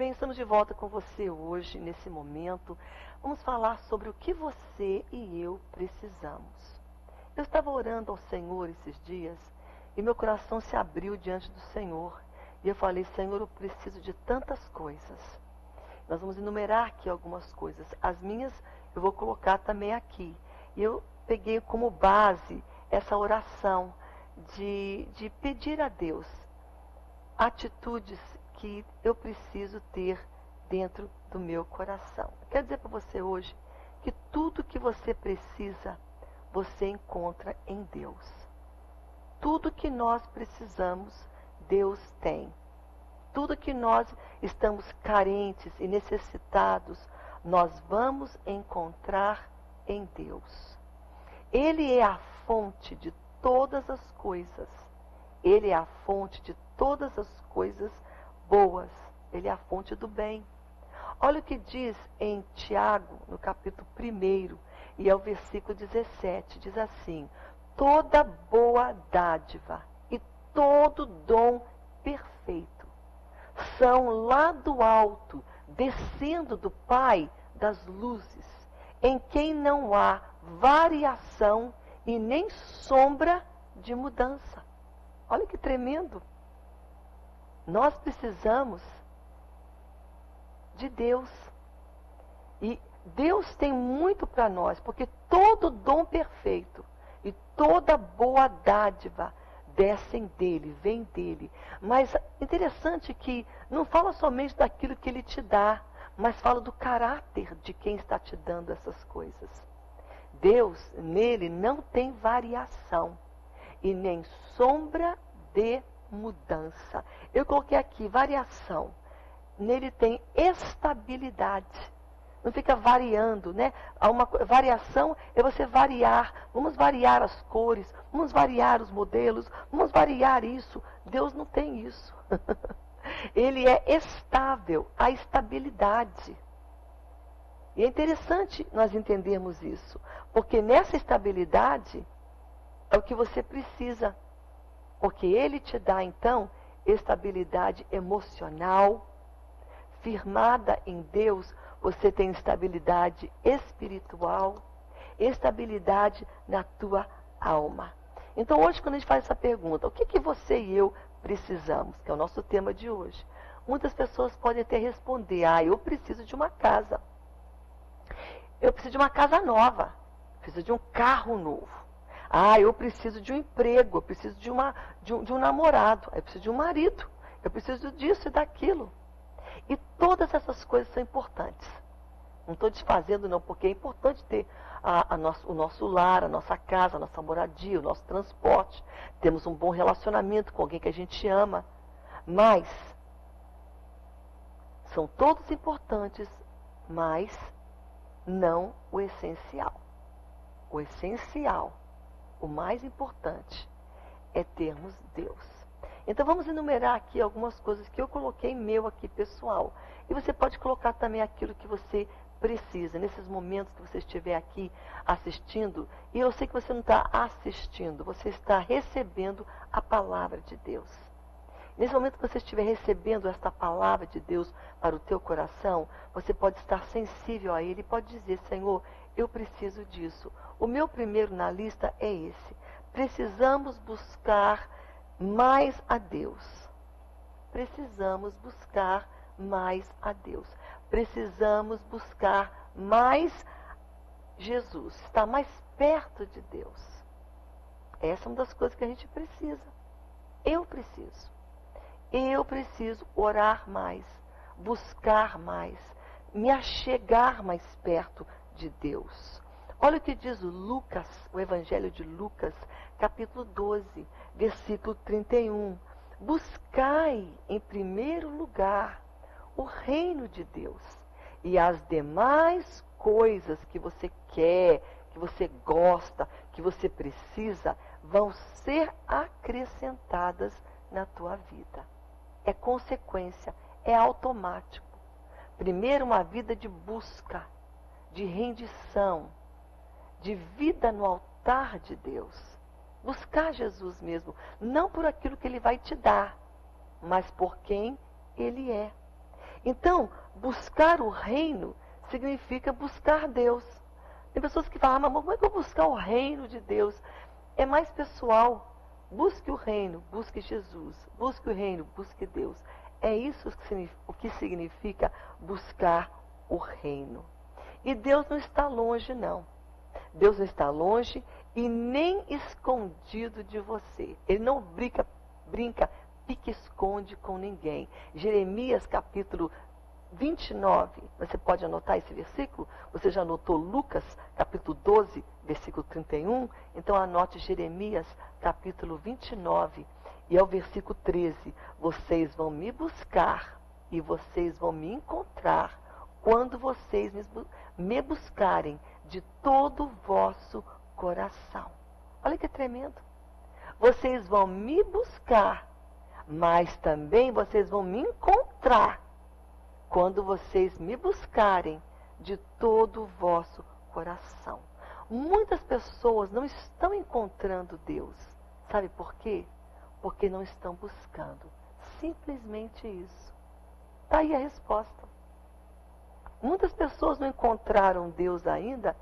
bem, estamos de volta com você hoje, nesse momento. Vamos falar sobre o que você e eu precisamos. Eu estava orando ao Senhor esses dias e meu coração se abriu diante do Senhor. E eu falei, Senhor, eu preciso de tantas coisas. Nós vamos enumerar aqui algumas coisas. As minhas eu vou colocar também aqui. E eu peguei como base essa oração de pedir a Deus atitudes que eu preciso ter dentro do meu coração. Quero dizer para você hoje que tudo que você precisa, você encontra em Deus. Tudo que nós precisamos, Deus tem. Tudo que nós estamos carentes e necessitados, nós vamos encontrar em Deus. Ele é a fonte de todas as coisas. Ele é a fonte de todas as coisas boas. Ele é a fonte do bem. Olha o que diz em Tiago, no capítulo 1, e é o versículo 17. Diz assim: toda boa dádiva e todo dom perfeito são lá do alto, descendo do Pai das luzes, em quem não há variação e nem sombra de mudança. Olha que tremendo. Nós precisamos de Deus. E Deus tem muito para nós, porque todo dom perfeito e toda boa dádiva descem dele, vem dele. Mas interessante que não fala somente daquilo que ele te dá, mas fala do caráter de quem está te dando essas coisas. Deus, nele, não tem variação e nem sombra de mudança. Eu coloquei aqui variação. Nele tem estabilidade. Não fica variando, né? Variação é você variar. Vamos variar as cores, vamos variar os modelos, vamos variar isso. Deus não tem isso. Ele é estável, a estabilidade. E é interessante nós entendermos isso, porque nessa estabilidade é o que você precisa. Porque ele te dá, então, estabilidade emocional. Firmada em Deus, você tem estabilidade espiritual, estabilidade na tua alma. Então, hoje, quando a gente faz essa pergunta, o que você e eu precisamos? Que é o nosso tema de hoje. Muitas pessoas podem até responder, eu preciso de uma casa. Eu preciso de uma casa nova. Preciso de um carro novo. Eu preciso de um emprego, eu preciso de um namorado, eu preciso de um marido, eu preciso disso e daquilo. E todas essas coisas são importantes. Não estou desfazendo não, porque é importante ter o nosso lar, a nossa casa, a nossa moradia, o nosso transporte. Temos um bom relacionamento com alguém que a gente ama. Mas são todos importantes, mas não o essencial. O essencial, o mais importante, é termos Deus. Então vamos enumerar aqui algumas coisas que eu coloquei meu aqui pessoal. E você pode colocar também aquilo que você precisa. Nesses momentos que você estiver aqui assistindo, e eu sei que você não está assistindo, você está recebendo a palavra de Deus. Nesse momento que você estiver recebendo esta palavra de Deus para o teu coração, você pode estar sensível a Ele e pode dizer, Senhor, eu preciso disso. O meu primeiro na lista é esse. Precisamos buscar mais a Deus. Precisamos buscar mais a Deus. Precisamos buscar mais Jesus. Estar mais perto de Deus. Essa é uma das coisas que a gente precisa. Eu preciso. Eu preciso orar mais, buscar mais, me achegar mais perto de Deus. Olha o que diz Lucas, o Evangelho de Lucas, capítulo 12, versículo 31. Buscai em primeiro lugar o reino de Deus, e as demais coisas que você quer, que você gosta, que você precisa, vão ser acrescentadas na tua vida. É consequência, é automático. Primeiro, uma vida de busca, de rendição, de vida no altar de Deus. Buscar Jesus mesmo, não por aquilo que Ele vai te dar, mas por quem Ele é. Então, buscar o reino significa buscar Deus. Tem pessoas que falam, mas como é que eu vou buscar o reino de Deus? É mais pessoal. Busque o reino, busque Jesus. Busque o reino, busque Deus. É isso o que significa buscar o reino. E Deus não está longe, não. Deus não está longe e nem escondido de você. Ele não brinca, pique-esconde com ninguém. Jeremias capítulo 29, você pode anotar esse versículo? Você já anotou Lucas capítulo 12, versículo 31? Então anote Jeremias capítulo 29 e é o versículo 13. Vocês vão me buscar e vocês vão me encontrar quando vocês me buscarem de todo o vosso coração. Olha que tremendo. Vocês vão me buscar, mas também vocês vão me encontrar quando vocês me buscarem de todo o vosso coração. Muitas pessoas não estão encontrando Deus. Sabe por quê? Porque não estão buscando. Simplesmente isso. Está aí a resposta. Muitas pessoas não encontraram Deus ainda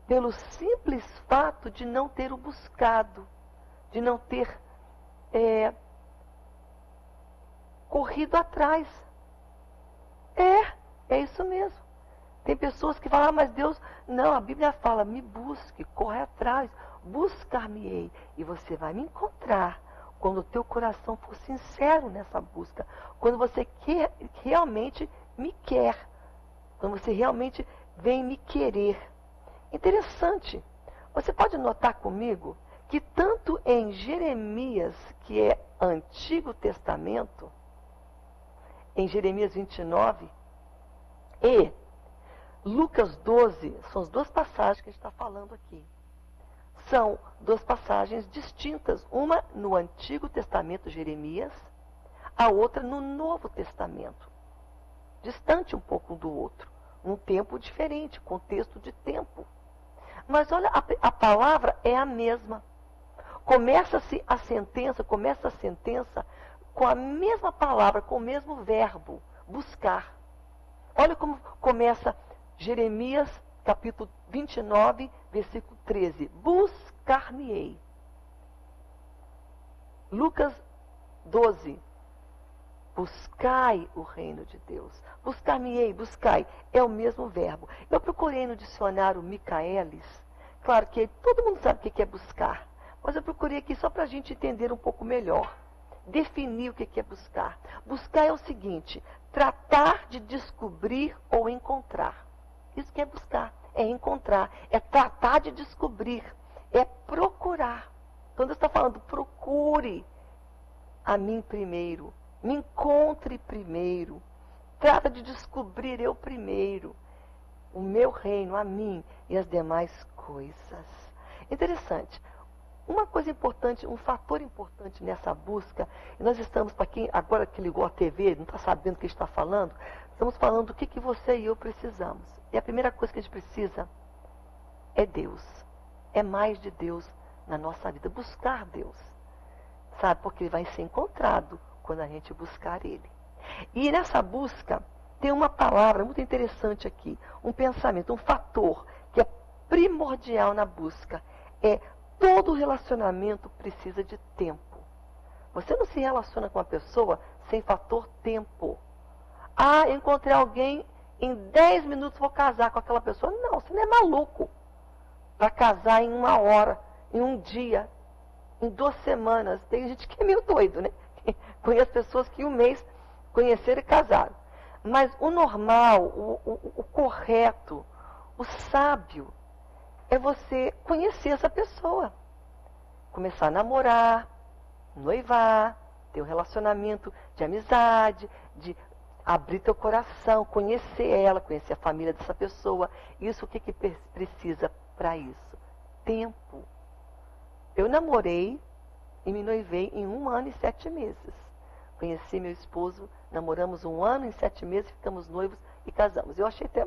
pelo simples fato de não ter o buscado, de não ter corrido atrás. É isso mesmo. Tem pessoas que falam, mas Deus... Não, a Bíblia fala, me busque, corre atrás, buscar-me-ei. E você vai me encontrar quando o teu coração for sincero nessa busca. Quando você realmente me quer. Quando você realmente vem me querer. Interessante. Você pode notar comigo que tanto em Jeremias, que é Antigo Testamento, em Jeremias 29, e Lucas 12, são as duas passagens que a gente está falando aqui. São duas passagens distintas. Uma no Antigo Testamento, Jeremias, a outra no Novo Testamento. Distante um pouco do outro. Um tempo diferente, contexto de tempo. Mas olha, a palavra é a mesma. Começa a sentença com a mesma palavra, com o mesmo verbo, buscar. Olha como começa Jeremias, capítulo 29, versículo 13. Buscar-me-ei. Lucas 12. Buscai o reino de Deus. Buscar-me-ei, buscai. É o mesmo verbo. Eu procurei no dicionário Michaelis. Claro que todo mundo sabe o que é buscar. Mas eu procurei aqui só para a gente entender um pouco melhor. Definir o que é buscar. Buscar é o seguinte: tratar de descobrir ou encontrar. Isso que é buscar, é encontrar, é tratar de descobrir, é procurar. Quando Deus está falando, procure a mim primeiro, me encontre primeiro, trata de descobrir eu primeiro, o meu reino, a mim e as demais coisas. Interessante. Uma coisa importante, um fator importante nessa busca, e nós estamos, para quem agora que ligou a TV, não está sabendo o que está falando, estamos falando do que você e eu precisamos. E a primeira coisa que a gente precisa é Deus. É mais de Deus na nossa vida. Buscar Deus. Sabe? Porque ele vai ser encontrado quando a gente buscar ele. E nessa busca, tem uma palavra muito interessante aqui. Um pensamento, um fator que é primordial na busca. Todo relacionamento precisa de tempo. Você não se relaciona com uma pessoa sem fator tempo. Ah, encontrei alguém, em 10 minutos vou casar com aquela pessoa. Não, você não é maluco. Para casar em 1 hora, em 1 dia, em 2 semanas. Tem gente que é meio doido, né? Conheço pessoas que em 1 mês conheceram e casaram. Mas o normal, o correto, o sábio, é você conhecer essa pessoa. Começar a namorar, noivar, ter um relacionamento de amizade, de abrir teu coração, conhecer ela, conhecer a família dessa pessoa. Isso o que precisa para isso? Tempo. Eu namorei e me noivei em 1 ano e 7 meses. Conheci meu esposo, namoramos 1 ano e 7 meses, ficamos noivos e casamos. Eu achei até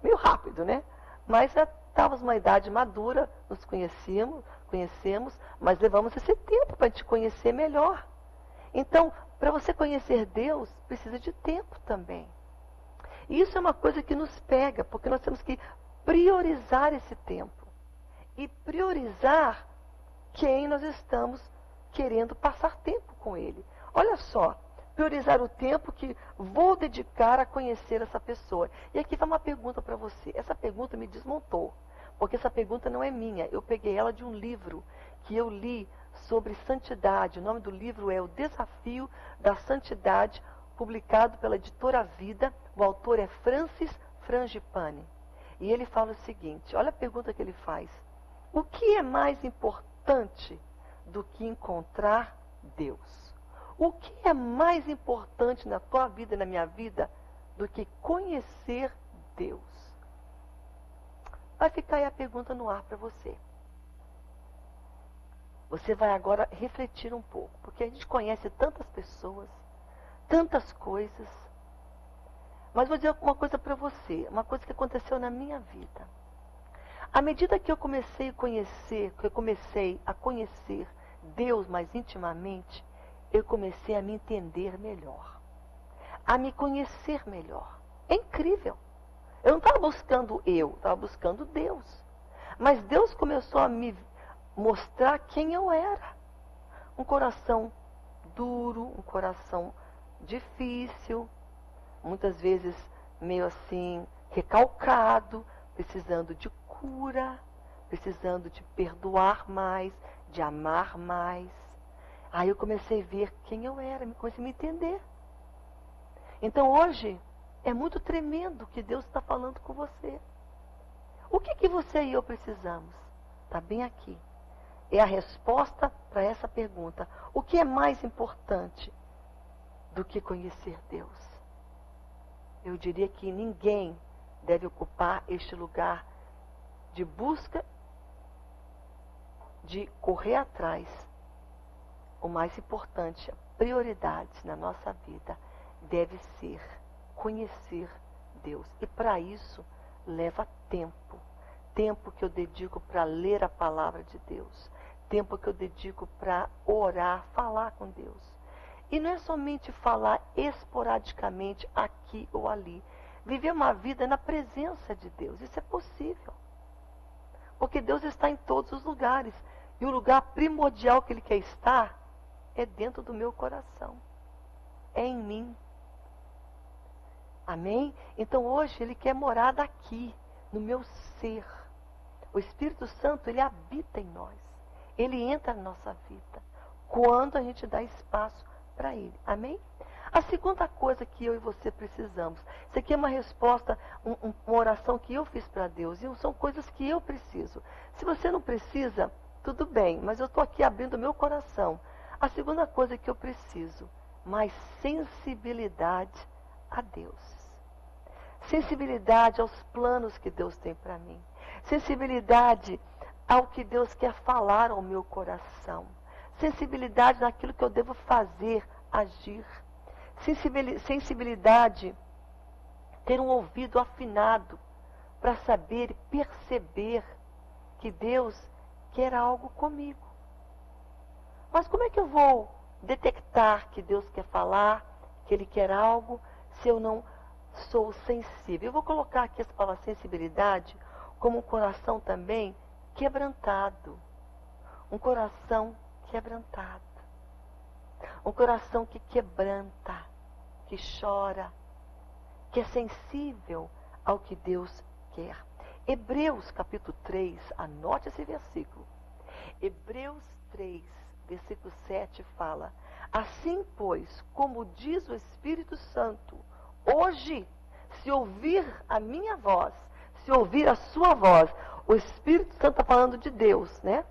meio rápido, né? Mas estávamos numa idade madura, nos conhecemos, mas levamos esse tempo para te conhecer melhor. Então, para você conhecer Deus, precisa de tempo também. E isso é uma coisa que nos pega, porque nós temos que priorizar esse tempo. E priorizar quem nós estamos querendo passar tempo com ele. Olha só, priorizar o tempo que vou dedicar a conhecer essa pessoa. E aqui vai uma pergunta para você. Essa pergunta me desmontou, porque essa pergunta não é minha. Eu peguei ela de um livro que eu li sobre santidade. O nome do livro é O Desafio da Santidade, publicado pela editora Vida. O autor é Francis Frangipane. E ele fala o seguinte, olha a pergunta que ele faz. O que é mais importante do que encontrar Deus? O que é mais importante na tua vida e na minha vida do que conhecer Deus? Vai ficar aí a pergunta no ar para você. Você vai agora refletir um pouco, porque a gente conhece tantas pessoas, tantas coisas. Mas vou dizer uma coisa para você, uma coisa que aconteceu na minha vida. À medida que eu comecei a conhecer Deus mais intimamente, eu comecei a me entender melhor, a me conhecer melhor. É incrível. Eu não estava buscando estava buscando Deus. Mas Deus começou a me mostrar quem eu era. Um coração duro, um coração difícil, muitas vezes meio assim, recalcado, precisando de cura, precisando de perdoar mais, de amar mais. Aí eu comecei a ver quem eu era, comecei a me entender. Então hoje é muito tremendo que Deus está falando com você. O que você e eu precisamos? Está bem aqui. É a resposta para essa pergunta. O que é mais importante do que conhecer Deus? Eu diria que ninguém deve ocupar este lugar de busca, de correr atrás. O mais importante, a prioridade na nossa vida deve ser conhecer Deus. E para isso leva tempo. Tempo que eu dedico para ler a palavra de Deus. Tempo que eu dedico para orar, falar com Deus. E não é somente falar esporadicamente aqui ou ali. Viver uma vida na presença de Deus. Isso é possível. Porque Deus está em todos os lugares. E o lugar primordial que Ele quer estar é dentro do meu coração. É em mim. Amém? Então hoje Ele quer morar daqui, no meu ser. O Espírito Santo, Ele habita em nós. Ele entra na nossa vida. Quando a gente dá espaço para Ele. Amém? A segunda coisa que eu e você precisamos. Isso aqui é uma resposta, uma oração que eu fiz para Deus. E são coisas que eu preciso. Se você não precisa, tudo bem. Mas eu estou aqui abrindo o meu coração. A segunda coisa que eu preciso, mais sensibilidade a Deus. Sensibilidade aos planos que Deus tem para mim. Sensibilidade ao que Deus quer falar ao meu coração. Sensibilidade naquilo que eu devo fazer, agir. Sensibilidade, ter um ouvido afinado para saber e perceber que Deus quer algo comigo. Mas como é que eu vou detectar que Deus quer falar, que Ele quer algo, se eu não sou sensível? Eu vou colocar aqui essa palavra sensibilidade como um coração também quebrantado. Um coração quebrantado. Um coração que quebranta, que chora, que é sensível ao que Deus quer. Hebreus capítulo 3, anote esse versículo. Hebreus 3, versículo 7 fala: assim, pois, como diz o Espírito Santo, hoje, se ouvir a minha voz, se ouvir a sua voz, o Espírito Santo está falando de Deus, né?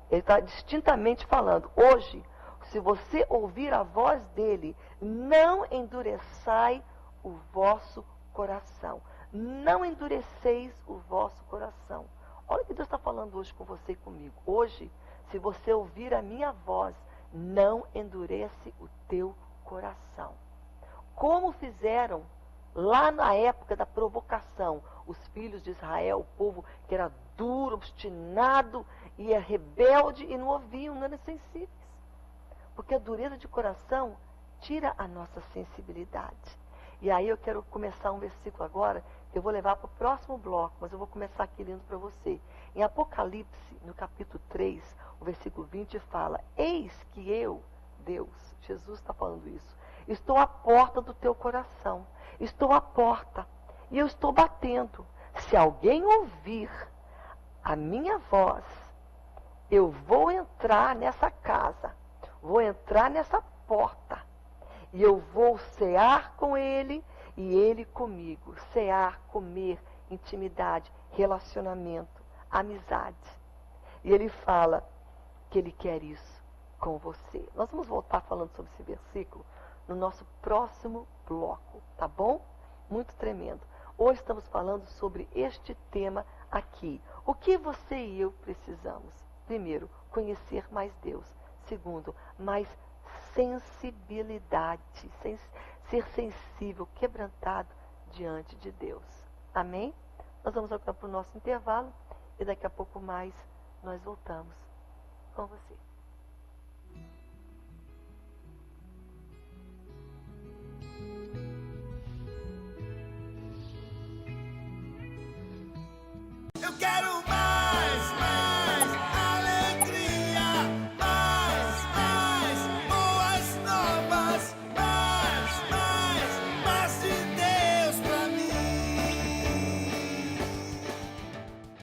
Ele está distintamente falando, hoje, se você ouvir a voz dele, não endureçai o vosso coração. Não endureceis o vosso coração. Olha o que Deus está falando hoje com você e comigo. Hoje, se você ouvir a minha voz, não endurece o teu coração. Como fizeram lá na época da provocação, os filhos de Israel, o povo que era duro, obstinado, e é rebelde e não ouviam, não eram sensíveis. Porque a dureza de coração tira a nossa sensibilidade. E aí eu quero começar um versículo agora, que eu vou levar para o próximo bloco, mas eu vou começar aqui lendo para você. Em Apocalipse, no capítulo 3, o versículo 20 fala: Eis que eu, Deus, Jesus está falando isso, estou à porta do teu coração, estou à porta e eu estou batendo. Se alguém ouvir a minha voz, eu vou entrar nessa casa, vou entrar nessa porta e eu vou cear com ele e ele comigo. Cear, comer, intimidade, relacionamento, amizade. E ele fala que ele quer isso com você. Nós vamos voltar falando sobre esse versículo no nosso próximo bloco, tá bom? Muito tremendo. Hoje estamos falando sobre este tema aqui. O que você e eu precisamos? Primeiro, conhecer mais Deus. Segundo, mais sensibilidade, ser sensível, quebrantado diante de Deus. Amém? Nós vamos agora para o nosso intervalo e daqui a pouco mais nós voltamos com você.